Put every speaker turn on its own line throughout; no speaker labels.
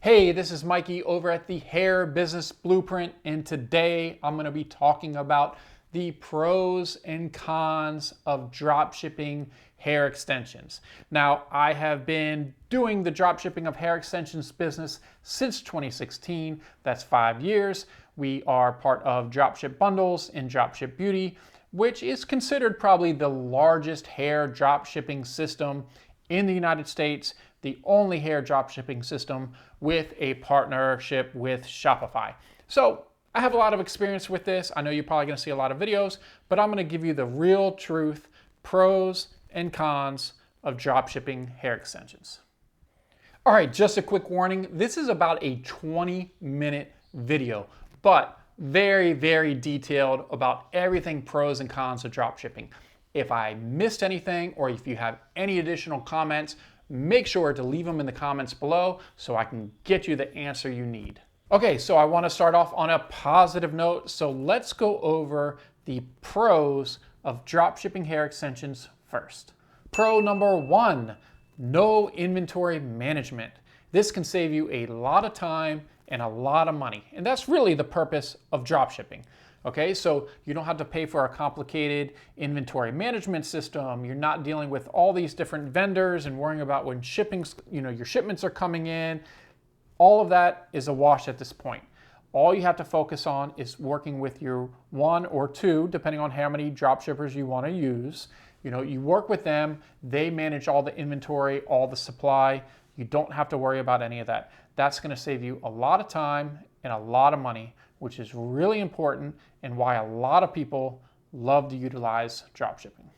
Hey, this is Mikey over at the Hair Business Blueprint, and today I'm going to be talking about the pros and cons of dropshipping hair extensions. Now, I have been doing the dropshipping of hair extensions business since 2016. That's 5 years. We are part of Dropship Bundles and Dropship Beauty, which is considered probably the largest hair dropshipping system in the United States, the only hair dropshipping system with a partnership with Shopify. So I have a lot of experience with this. I know you're probably gonna see a lot of videos, but I'm gonna give you the real truth, pros and cons of dropshipping hair extensions. All right, just a quick warning. This is about a 20-minute video, but very, very detailed about everything pros and cons of dropshipping. If I missed anything or if you have any additional comments, make sure to leave them in the comments below so I can get you the answer you need. Okay, so I want to start off on a positive note. So let's go over the pros of dropshipping hair extensions first. Pro number one, no inventory management. This can save you a lot of time and a lot of money. And that's really the purpose of dropshipping. Okay, so you don't have to pay for a complicated inventory management system. You're not dealing with all these different vendors and worrying about when your shipments are coming in. All of that is a wash at this point. All you have to focus on is working with your one or two, depending on how many drop shippers you want to use. You work with them, they manage all the inventory, all the supply. You don't have to worry about any of that. That's going to save you a lot of time and a lot of money, which is really important and why a lot of people love to utilize dropshipping.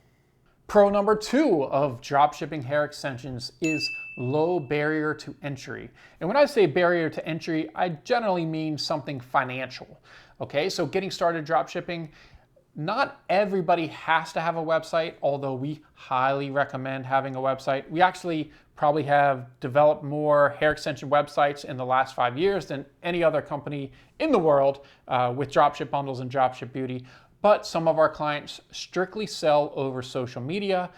Pro number two of dropshipping hair extensions is low barrier to entry. And when I say barrier to entry, I generally mean something financial. Okay, so getting started dropshipping, not everybody has to have a website, although we highly recommend having a website. We actually probably have developed more hair extension websites in the last 5 years than any other company in the world with Dropship Bundles and Dropship Beauty. But some of our clients strictly sell over social media.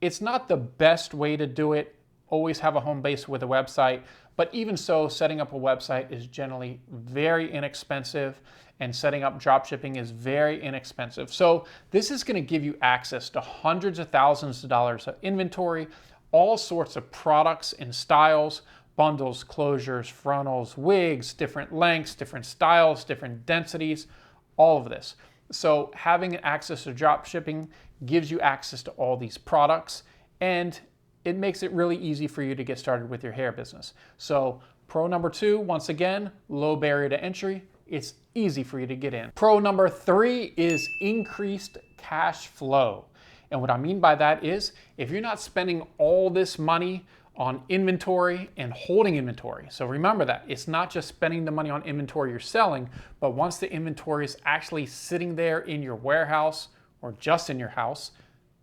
It's not the best way to do it. Always have a home base with a website, but even so, setting up a website is generally very inexpensive, and setting up dropshipping is very inexpensive. So this is going to give you access to hundreds of thousands of dollars of inventory, all sorts of products and styles, bundles, closures, frontals, wigs, different lengths, different styles, different densities, all of this. So having access to dropshipping gives you access to all these products, and it makes it really easy for you to get started with your hair business. So pro number two, once again, low barrier to entry. It's easy for you to get in. Pro number three is increased cash flow. And what I mean by that is if you're not spending all this money on inventory and holding inventory. So remember that it's not just spending the money on inventory you're selling, but once the inventory is actually sitting there in your warehouse or just in your house,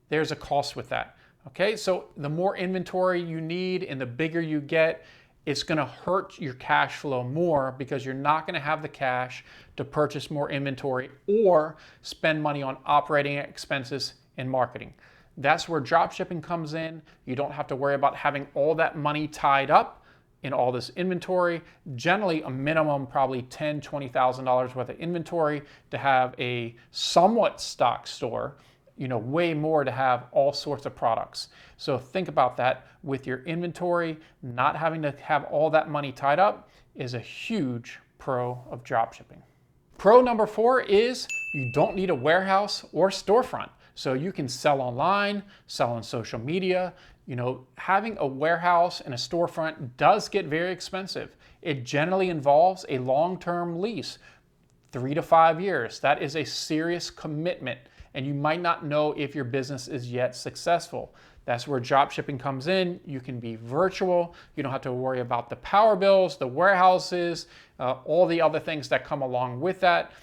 there's a cost with that. Okay, so the more inventory you need and the bigger you get, it's going to hurt your cash flow more because you're not going to have the cash to purchase more inventory or spend money on operating expenses and marketing. That's where dropshipping comes in. You don't have to worry about having all that money tied up in all this inventory. Generally, a minimum probably $10,000, $20,000 worth of inventory to have a somewhat stocked store. Way more to have all sorts of products. So think about that with your inventory. Not having to have all that money tied up is a huge pro of dropshipping. Pro number four is you don't need a warehouse or storefront. So you can sell online, sell on social media. Having a warehouse and a storefront does get very expensive. It generally involves a long-term lease, 3 to 5 years. That is a serious commitment. And you might not know if your business is yet successful. That's where dropshipping comes in. You can be virtual. You don't have to worry about the power bills, the warehouses, all the other things that come along with that.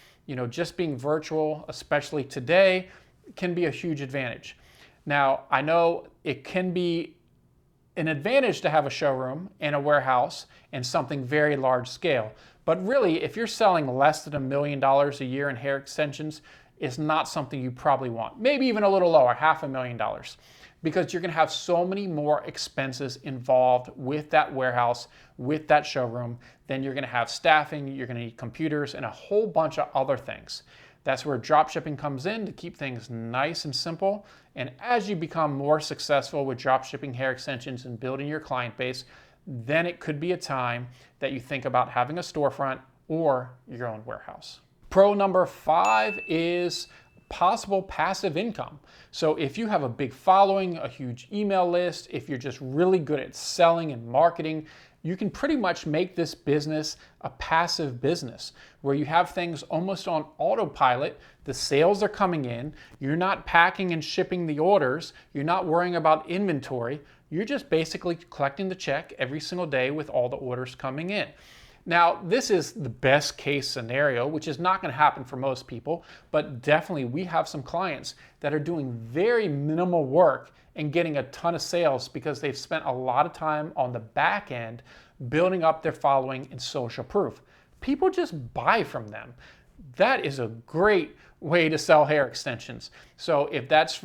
Just being virtual, especially today, can be a huge advantage. Now, I know it can be an advantage to have a showroom and a warehouse and something very large scale. But really, if you're selling less than $1 million a year in hair extensions, is not something you probably want. Maybe even a little lower, $500,000. because you're gonna have so many more expenses involved with that warehouse, with that showroom. Then you're gonna have staffing, you're gonna need computers, and a whole bunch of other things. That's where dropshipping comes in to keep things nice and simple. And as you become more successful with dropshipping hair extensions and building your client base, then it could be a time that you think about having a storefront or your own warehouse. Pro number 5 is possible passive income. So if you have a big following, a huge email list, if you're just really good at selling and marketing, you can pretty much make this business a passive business where you have things almost on autopilot. The sales are coming in, you're not packing and shipping the orders, you're not worrying about inventory, you're just basically collecting the check every single day with all the orders coming in. Now, this is the best case scenario, which is not going to happen for most people, but definitely we have some clients that are doing very minimal work and getting a ton of sales because they've spent a lot of time on the back end building up their following and social proof. People just buy from them. That is a great way to sell hair extensions. So if that's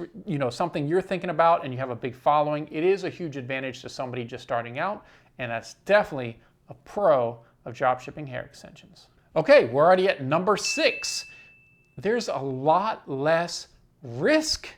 something you're thinking about and you have a big following, it is a huge advantage to somebody just starting out, and that's definitely a pro of dropshipping hair extensions. Okay, we're already at number 6. There's a lot less risk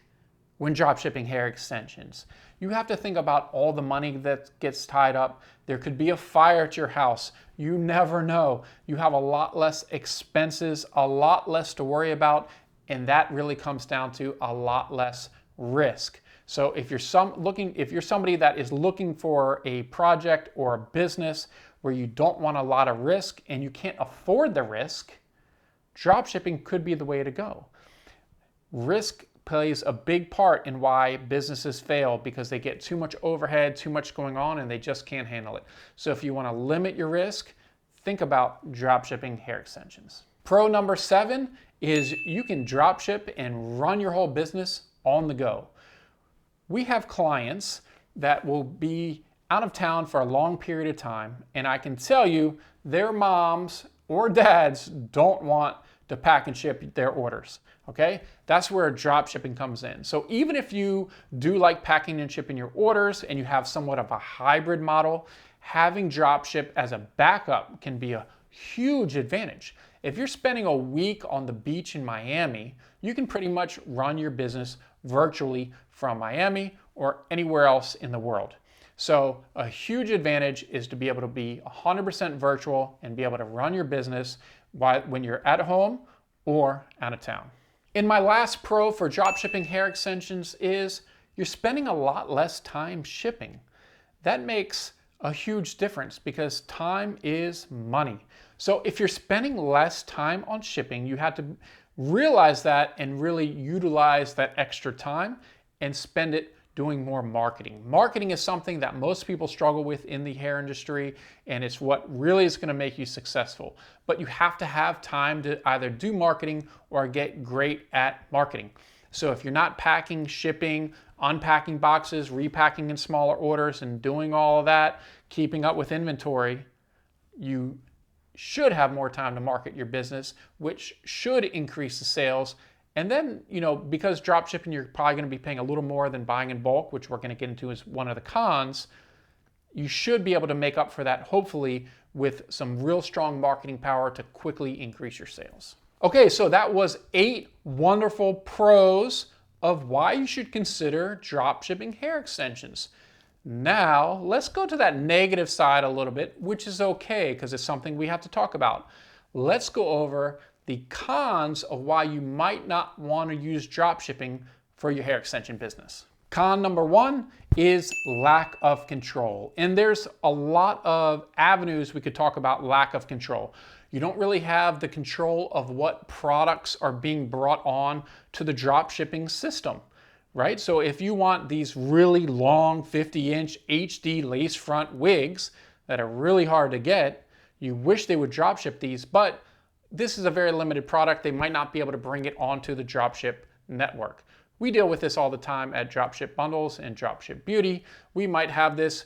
when dropshipping hair extensions. You have to think about all the money that gets tied up. There could be a fire at your house. You never know. You have a lot less expenses, a lot less to worry about, and that really comes down to a lot less risk. So if you're somebody that is looking for a project or a business where you don't want a lot of risk and you can't afford the risk, dropshipping could be the way to go. Risk plays a big part in why businesses fail because they get too much overhead, too much going on, and they just can't handle it. So if you want to limit your risk, think about dropshipping hair extensions. Pro number 7 is you can dropship and run your whole business on the go. We have clients that will be out of town for a long period of time, and I can tell you their moms or dads don't want to pack and ship their orders, okay? That's where drop shipping comes in. So even if you do like packing and shipping your orders and you have somewhat of a hybrid model, having drop ship as a backup can be a huge advantage. If you're spending a week on the beach in Miami, you can pretty much run your business virtually from Miami or anywhere else in the world. So a huge advantage is to be able to be 100% virtual and be able to run your business when you're at home or out of town. And my last pro for dropshipping hair extensions is you're spending a lot less time shipping. That makes a huge difference because time is money. So if you're spending less time on shipping, you have to realize that and really utilize that extra time and spend it doing more marketing. Marketing is something that most people struggle with in the hair industry, and it's what really is going to make you successful. But you have to have time to either do marketing or get great at marketing. So if you're not packing, shipping, unpacking boxes, repacking in smaller orders, and doing all of that, keeping up with inventory, you should have more time to market your business, which should increase the sales. And then, because drop shipping, you're probably going to be paying a little more than buying in bulk, which we're going to get into as one of the cons. You should be able to make up for that, hopefully, with some real strong marketing power to quickly increase your sales. Okay, so that was 8 wonderful pros of why you should consider drop shipping hair extensions. Now, let's go to that negative side a little bit, which is okay because it's something we have to talk about. Let's go over the cons of why you might not want to use dropshipping for your hair extension business. Con number 1 is lack of control. And there's a lot of avenues we could talk about lack of control. You don't really have the control of what products are being brought on to the dropshipping system, right? So if you want these really long 50-inch HD lace front wigs that are really hard to get, you wish they would dropship these, but this is a very limited product. They might not be able to bring it onto the Dropship network. We deal with this all the time at Dropship Bundles and Dropship Beauty. We might have this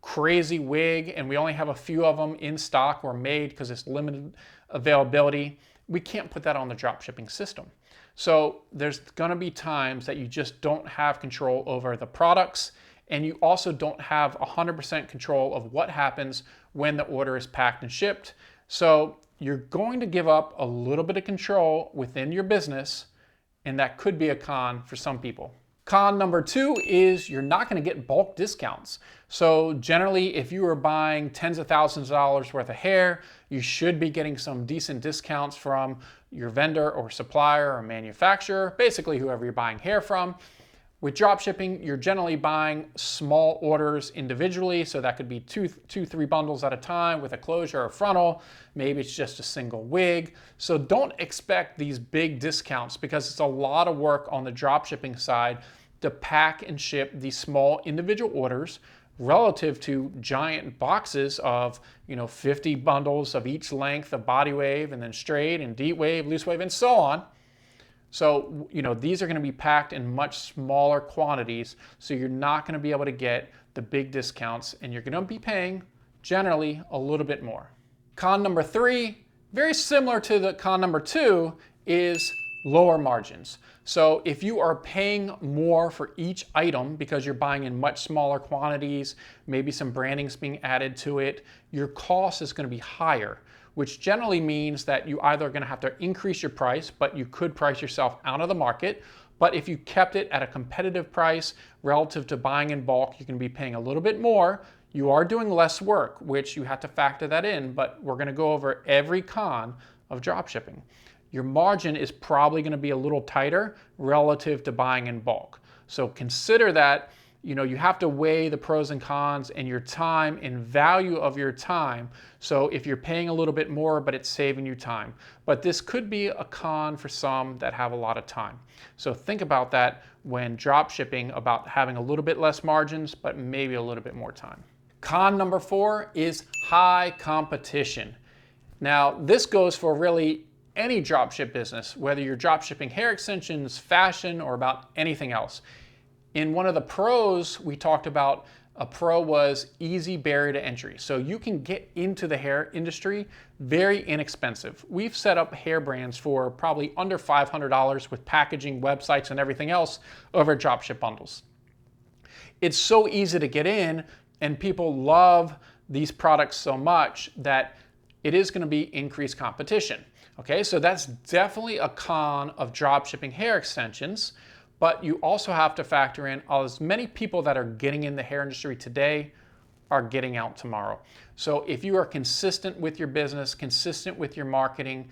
crazy wig and we only have a few of them in stock or made because it's limited availability. We can't put that on the dropshipping system. So there's gonna be times that you just don't have control over the products, and you also don't have 100% control of what happens when the order is packed and shipped. So you're going to give up a little bit of control within your business, and that could be a con for some people. Con number 2 is you're not going to get bulk discounts. So generally, if you are buying tens of thousands of dollars worth of hair, you should be getting some decent discounts from your vendor or supplier or manufacturer, basically whoever you're buying hair from. With drop shipping, you're generally buying small orders individually, so that could be two, 3 bundles at a time with a closure or frontal. Maybe it's just a single wig. So don't expect these big discounts because it's a lot of work on the drop shipping side to pack and ship these small individual orders relative to giant boxes of 50 bundles of each length of body wave and then straight and deep wave, loose wave, and so on. So, these are going to be packed in much smaller quantities, so you're not going to be able to get the big discounts, and you're going to be paying generally a little bit more. Con number 3, very similar to the con number 2, is lower margins. So if you are paying more for each item because you're buying in much smaller quantities, maybe some branding's being added to it, your cost is going to be higher, which generally means that you either are going to have to increase your price, but you could price yourself out of the market. But if you kept it at a competitive price relative to buying in bulk, you're going to be paying a little bit more. You are doing less work, which you have to factor that in, but we're going to go over every con of dropshipping. Your margin is probably going to be a little tighter relative to buying in bulk. So consider that. You have to weigh the pros and cons and your time and value of your time. So if you're paying a little bit more, but it's saving you time. But this could be a con for some that have a lot of time. So think about that when drop shipping, about having a little bit less margins, but maybe a little bit more time. Con number 4 is high competition. Now, this goes for really any dropship business, whether you're dropshipping hair extensions, fashion, or about anything else. In one of the pros, we talked about a pro was easy barrier to entry. So you can get into the hair industry very inexpensive. We've set up hair brands for probably under $500 with packaging, websites, and everything else over Dropship bundles. It's so easy to get in, and people love these products so much that it is going to be increased competition. Okay, so that's definitely a con of dropshipping hair extensions. But you also have to factor in as many people that are getting in the hair industry today are getting out tomorrow. So if you are consistent with your business, consistent with your marketing,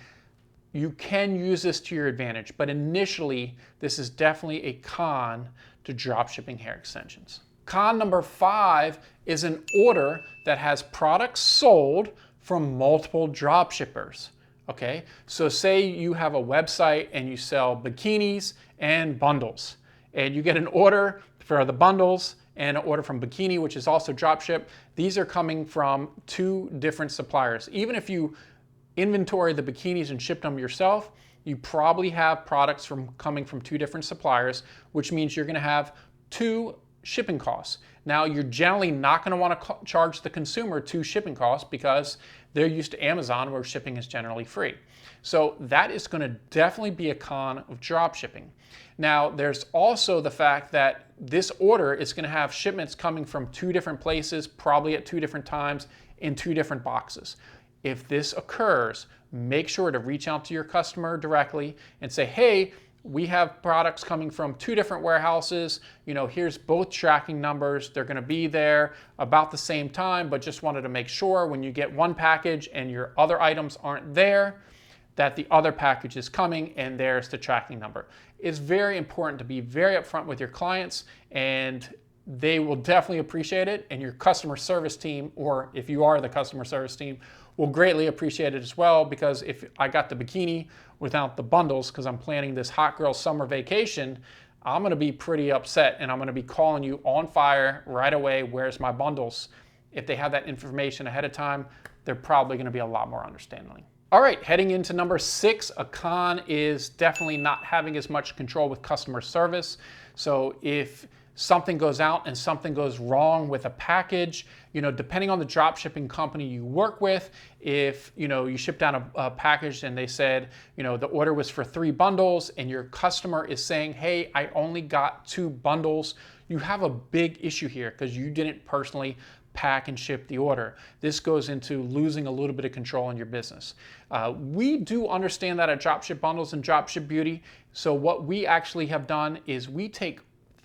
you can use this to your advantage. But initially, this is definitely a con to dropshipping hair extensions. Con number 5 is an order that has products sold from multiple dropshippers. Okay, so say you have a website and you sell bikinis and bundles, and you get an order for the bundles and an order from bikini, which is also dropship. These are coming from 2 different suppliers. Even if you inventory the bikinis and ship them yourself, you probably have products coming from 2 different suppliers, which means you're going to have 2 shipping costs. Now, you're generally not going to want to charge the consumer 2 shipping costs because they're used to Amazon where shipping is generally free. So that is going to definitely be a con of drop shipping. Now, there's also the fact that this order is going to have shipments coming from 2 different places, probably at 2 different times in 2 different boxes. If this occurs, make sure to reach out to your customer directly and say, hey, we have products coming from 2 different warehouses. Here's both tracking numbers. They're going to be there about the same time, but just wanted to make sure when you get one package and your other items aren't there, that the other package is coming and there's the tracking number. It's very important to be very upfront with your clients, and they will definitely appreciate it. And your customer service team, or if you are the customer service team, will greatly appreciate it as well, because if I got the bikini without the bundles because I'm planning this hot girl summer vacation, I'm going to be pretty upset and I'm going to be calling you on fire right away. Where's my bundles? If they have that information ahead of time, they're probably going to be a lot more understanding. All right, heading into number 6, a con is definitely not having as much control with customer service. So if something goes out and something goes wrong with a package, depending on the drop shipping company you work with, if you ship down a package and they said, the order was for 3 bundles and your customer is saying, hey, I only got 2 bundles, you have a big issue here because you didn't personally pack and ship the order. This goes into losing a little bit of control in your business. We do understand that at Dropship Bundles and Dropship Beauty. So what we actually have done is we take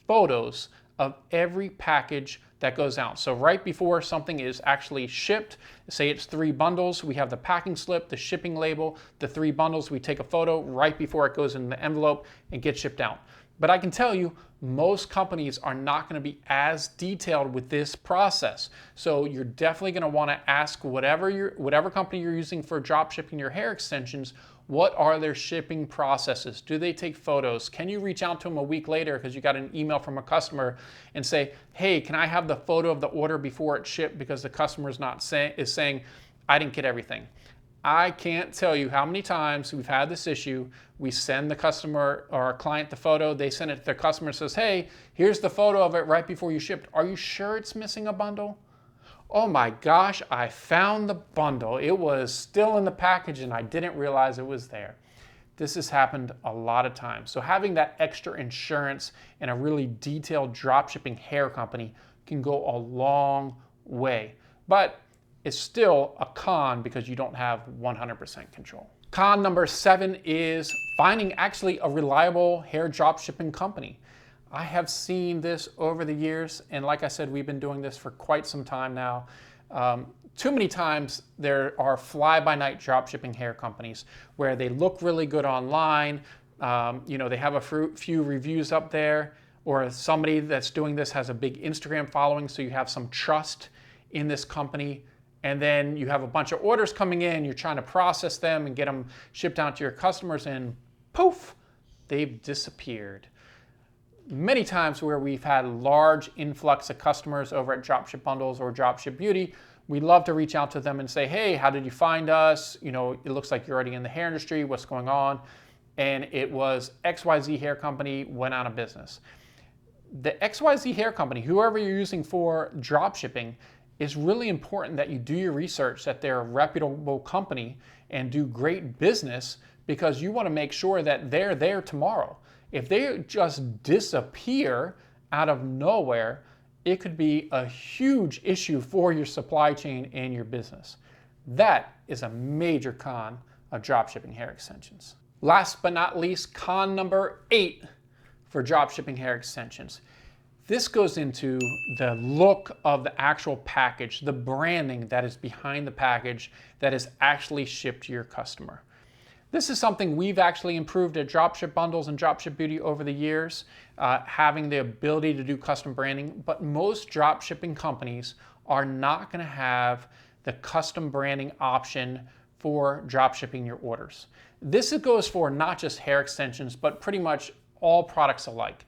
photos of every package that goes out. So right before something is actually shipped, say it's 3 bundles, we have the packing slip, the shipping label, the 3 bundles, we take a photo right before it goes in the envelope and gets shipped out. But I can tell you, most companies are not going to be as detailed with this process. So you're definitely going to want to ask whatever company you're using for drop shipping your hair extensions, what are their shipping processes? Do they take photos? Can you reach out to them a week later because you got an email from a customer and say, hey, can I have the photo of the order before it's shipped because the customer is saying, I didn't get everything. I can't tell you how many times we've had this issue. We send the customer or our client the photo, they send it to their customer and says, hey, here's the photo of it right before you shipped. Are you sure it's missing a bundle? Oh my gosh, I found the bundle. It was still in the package and I didn't realize it was there. This has happened a lot of times. So having that extra insurance in a really detailed dropshipping hair company can go a long way. But it's still a con because you don't have 100% control. Con number 7 is finding actually a reliable hair dropshipping company. I have seen this over the years, and like I said, we've been doing this for quite some time now. Too many times there are fly-by-night dropshipping hair companies where they look really good online, they have a few reviews up there, or somebody that's doing this has a big Instagram following, so you have some trust in this company. And then you have a bunch of orders coming in, you're trying to process them and get them shipped out to your customers, and poof, they've disappeared. Many times where we've had large influx of customers over at Dropship Bundles or Dropship Beauty, we love to reach out to them and say, hey, how did you find us? It looks like you're already in the hair industry, what's going on? And it was XYZ Hair Company went out of business. The XYZ Hair Company, whoever you're using for dropshipping, it's really important that you do your research, that they're a reputable company and do great business, because you want to make sure that they're there tomorrow. If they just disappear out of nowhere, it could be a huge issue for your supply chain and your business. That is a major con of dropshipping hair extensions. Last but not least, con number 8 for dropshipping hair extensions. This goes into the look of the actual package, the branding that is behind the package that is actually shipped to your customer. This is something we've actually improved at Dropship Bundles and Dropship Beauty over the years, having the ability to do custom branding, but most dropshipping companies are not going to have the custom branding option for dropshipping your orders. This goes for not just hair extensions, but pretty much all products alike.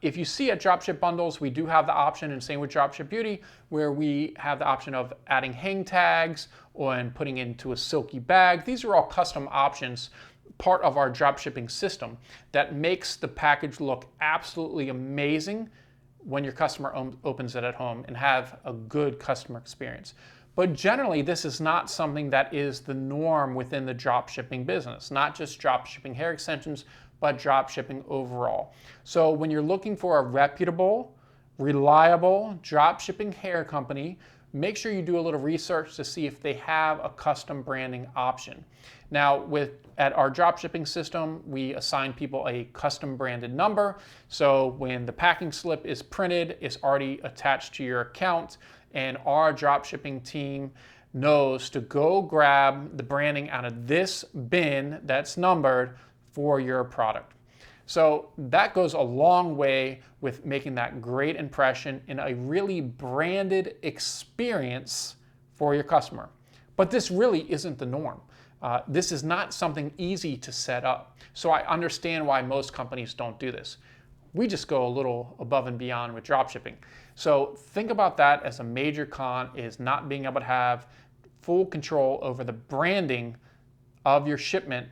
If you see at Dropship Bundles, we do have the option, and same with Dropship Beauty, where we have the option of adding hang tags and putting it into a silky bag. These are all custom options, part of our dropshipping system, that makes the package look absolutely amazing when your customer opens it at home and have a good customer experience. But generally, this is not something that is the norm within the dropshipping business, not just dropshipping hair extensions, but dropshipping overall. So when you're looking for a reputable, reliable dropshipping hair company, make sure you do a little research to see if they have a custom branding option. Now, at our dropshipping system, we assign people a custom branded number. So when the packing slip is printed, it's already attached to your account, and our dropshipping team knows to go grab the branding out of this bin that's numbered for your product. So that goes a long way with making that great impression in a really branded experience for your customer. But this really isn't the norm. This is not something easy to set up. So I understand why most companies don't do this. We just go a little above and beyond with dropshipping. So think about that as a major con, is not being able to have full control over the branding of your shipment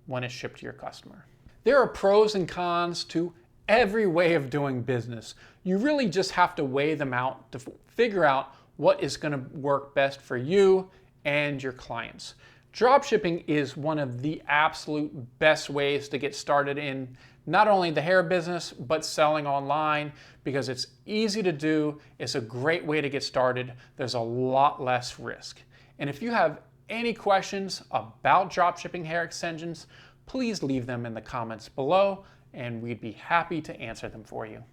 when it's shipped to your customer. There are pros and cons to every way of doing business. You really just have to weigh them out to figure out what is going to work best for you and your clients. Dropshipping is one of the absolute best ways to get started in not only the hair business, but selling online, because it's easy to do. It's a great way to get started. There's a lot less risk. And if you have any questions about dropshipping hair extensions, please leave them in the comments below, and we'd be happy to answer them for you.